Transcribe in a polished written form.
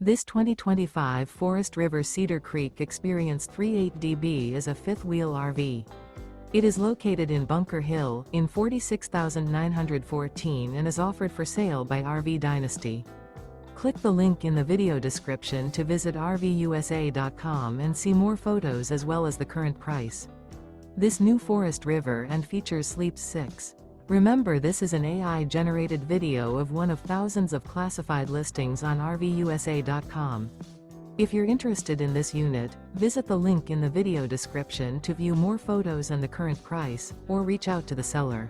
This 2025 Forest River Cedar Creek Experience 38DB is a fifth-wheel RV. It is located in Bunker Hill, in 46,914 and is offered for sale by RV Dynasty. Click the link in the video description to visit RVUSA.com and see more photos as well as the current price. This new Forest River and features Sleeps 6. Remember, this is an AI-generated video of one of thousands of classified listings on RVUSA.com. If you're interested in this unit, visit the link in the video description to view more photos and the current price, or reach out to the seller.